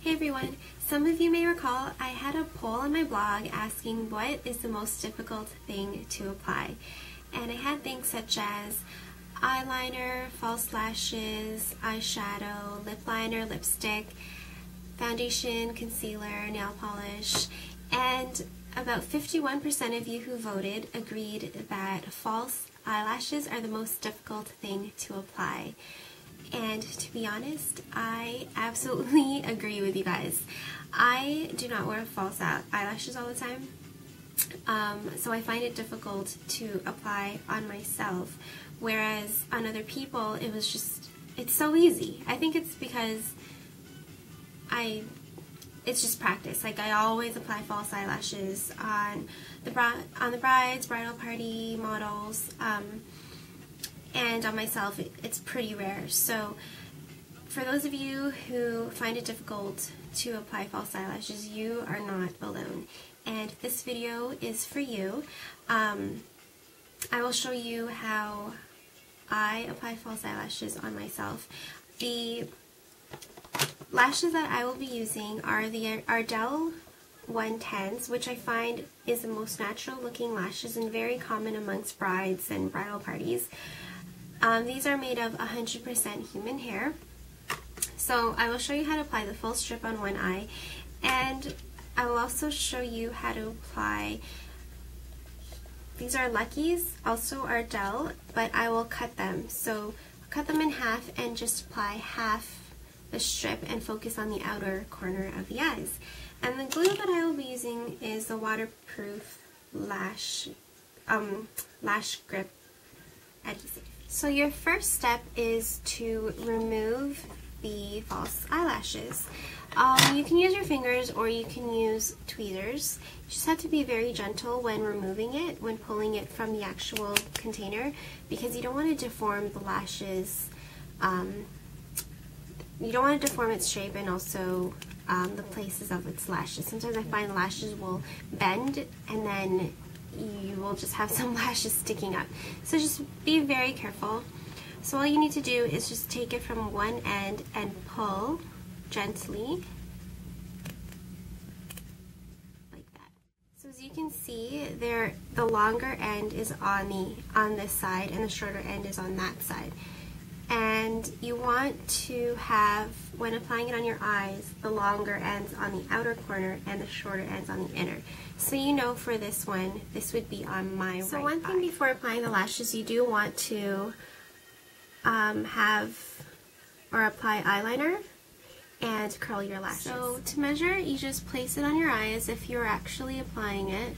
Hey everyone, some of you may recall I had a poll on my blog asking what is the most difficult thing to apply, and I had things such as eyeliner, false lashes, eyeshadow, lip liner, lipstick, foundation, concealer, nail polish, and about 51% of you who voted agreed that false eyelashes are the most difficult thing to apply. And to be honest, I absolutely agree with you guys. I do not wear false eyelashes all the time, so I find it difficult to apply on myself, whereas on other people it's so easy. I think it's because it's just practice. Like, I always apply false eyelashes on the brides, bridal party, models, and on myself it's pretty rare. So for those of you who find it difficult to apply false eyelashes, you are not alone, and this video is for you. I will show you how I apply false eyelashes on myself. The lashes that I will be using are the Ardell 110s, which I find is the most natural looking lashes and very common amongst brides and bridal parties. These are made of 100% human hair. So I will show you how to apply the full strip on one eye, and I will also show you how to apply, these are Lucky's, also Ardell, but I will cut them. So I'll cut them in half and just apply half the strip and focus on the outer corner of the eyes. And the glue that I will be using is the waterproof Lash grip adhesive. So your first step is to remove the false eyelashes. You can use your fingers or you can use tweezers. You just have to be very gentle when removing it, when pulling it from the actual container, because you don't want to deform the lashes. You don't want to deform its shape and also the places of its lashes. Sometimes I find lashes will bend and then you will just have some lashes sticking up. So just be very careful. So all you need to do is just take it from one end and pull gently like that. So as you can see, the longer end is on this side and the shorter end is on that side. And you want to have, when applying it on your eyes, the longer ends on the outer corner and the shorter ends on the inner. So you know for this one, this would be on my right eye. So one thing before applying the lashes, you do want to apply eyeliner and curl your lashes. So to measure, you just place it on your eye as if you're actually applying it,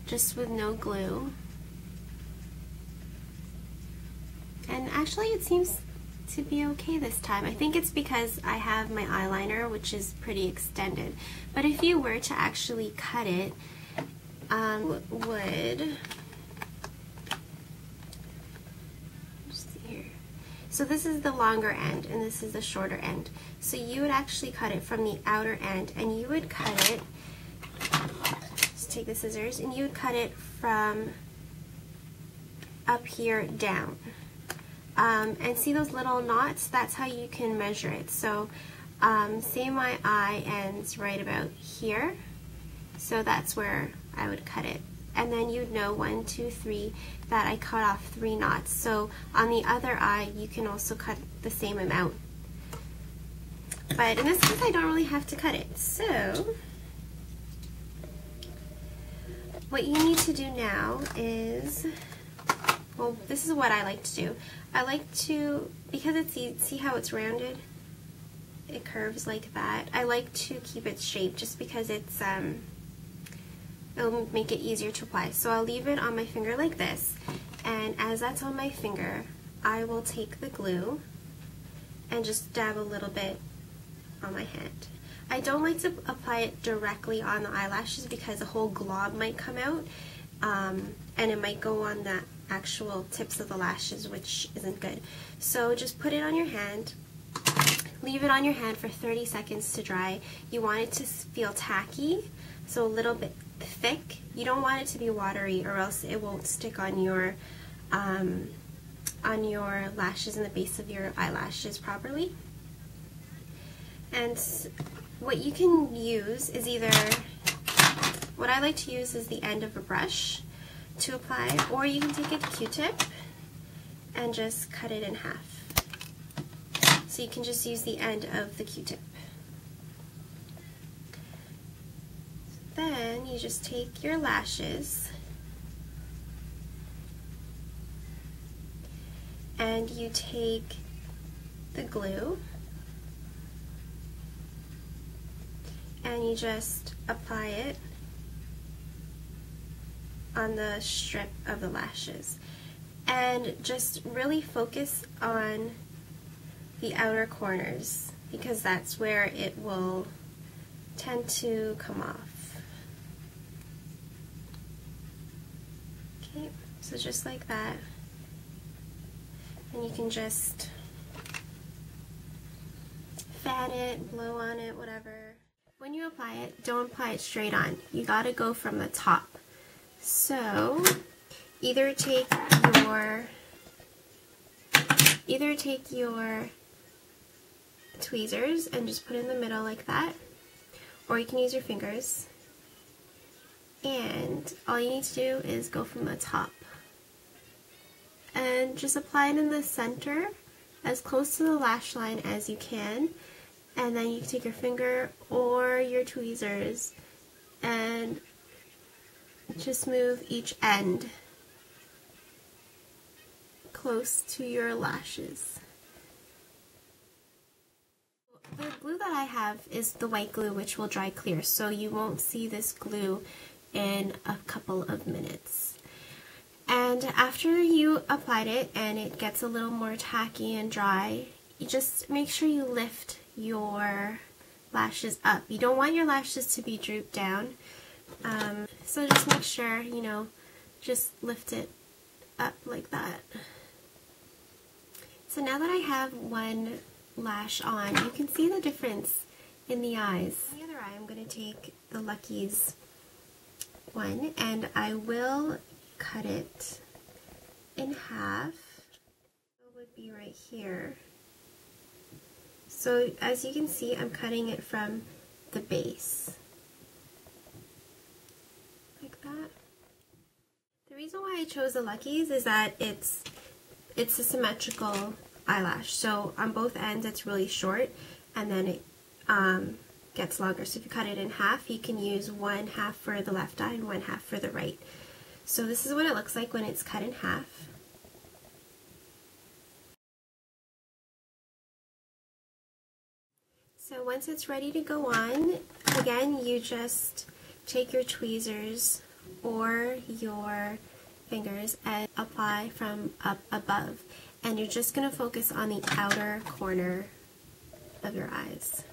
just with no glue. And actually it seems to be okay this time. I think it's because I have my eyeliner, which is pretty extended. But if you were to actually cut it, so this is the longer end and this is the shorter end. So you would actually cut it from the outer end, and you would cut it, just take the scissors, and you would cut it from up here down. And see those little knots? That's how you can measure it. So say my eye ends right about here, so that's where I would cut it. And then you'd know 1, 2, 3 that I cut off 3 knots. So on the other eye you can also cut the same amount. But in this case I don't really have to cut it. So what you need to do now is, well, this is what I like to do. I like to, because it's, see how it's rounded? It curves like that. I like to keep its shape just because it's, it'll make it easier to apply. So I'll leave it on my finger like this, and as that's on my finger, I will take the glue and just dab a little bit on my hand. I don't like to apply it directly on the eyelashes because a whole glob might come out, and it might go on the actual tips of the lashes, which isn't good. So just put it on your hand, leave it on your hand for 30 seconds to dry. You want it to feel tacky, so a little bit thick. You don't want it to be watery, or else it won't stick on your lashes and the base of your eyelashes properly. And what you can use is either, what I like to use is the end of a brush to apply, or you can take a Q-tip and just cut it in half. So you can just use the end of the Q-tip. Then you just take your lashes and you take the glue and you just apply it on the strip of the lashes, and just really focus on the outer corners because that's where it will tend to come off. Okay, so just like that, and you can just fan it, blow on it, whatever. When you apply it, don't apply it straight on. You gotta go from the top. So either take your tweezers and just put it in the middle like that, or you can use your fingers, and all you need to do is go from the top and just apply it in the center as close to the lash line as you can, and then you can take your finger or your tweezers and just move each end close to your lashes. The glue that I have is the white glue, which will dry clear, so you won't see this glue in a couple of minutes. And after you applied it and it gets a little more tacky and dry, you just make sure you lift your lashes up. You don't want your lashes to be drooped down. So just make sure, you know, just lift it up like that. So now that I have one lash on, you can see the difference in the eyes. On the other eye, I'm going to take the Lucky's one and I will cut it in half. It would be right here. So as you can see, I'm cutting it from the base. Like that. The reason why I chose the Lucky's is that it's a symmetrical eyelash. So on both ends it's really short and then it gets longer. So if you cut it in half, you can use one half for the left eye and one half for the right. So this is what it looks like when it's cut in half. So once it's ready to go on, again, you just take your tweezers or your fingers and apply from up above. And you're just going to focus on the outer corner of your eyes.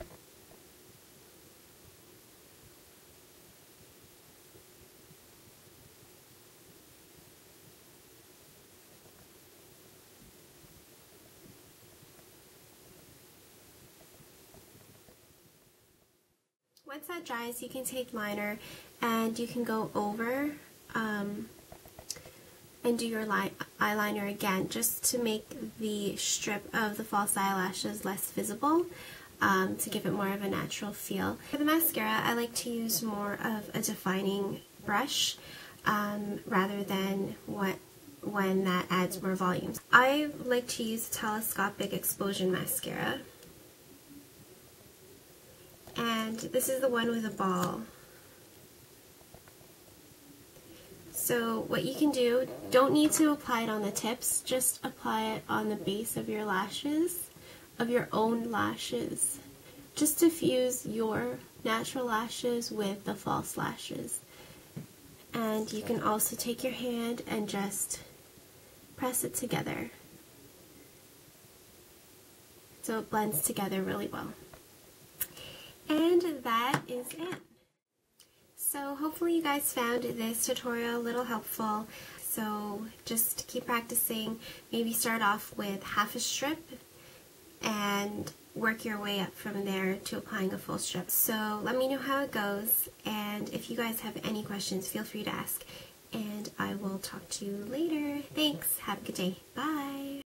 Once that dries, you can take liner and you can go over and do your eyeliner again, just to make the strip of the false eyelashes less visible, to give it more of a natural feel. For the mascara, I like to use more of a defining brush rather than one that adds more volume. I like to use telescopic explosion mascara. And this is the one with a ball. So what you can do, don't need to apply it on the tips, just apply it on the base of your lashes, of your own lashes. Just to fuse your natural lashes with the false lashes. And you can also take your hand and just press it together so it blends together really well. And that is it. So hopefully you guys found this tutorial a little helpful. So just keep practicing. Maybe start off with half a strip and work your way up from there to applying a full strip. So let me know how it goes, and if you guys have any questions, feel free to ask, and I will talk to you later. Thanks. Have a good day. Bye.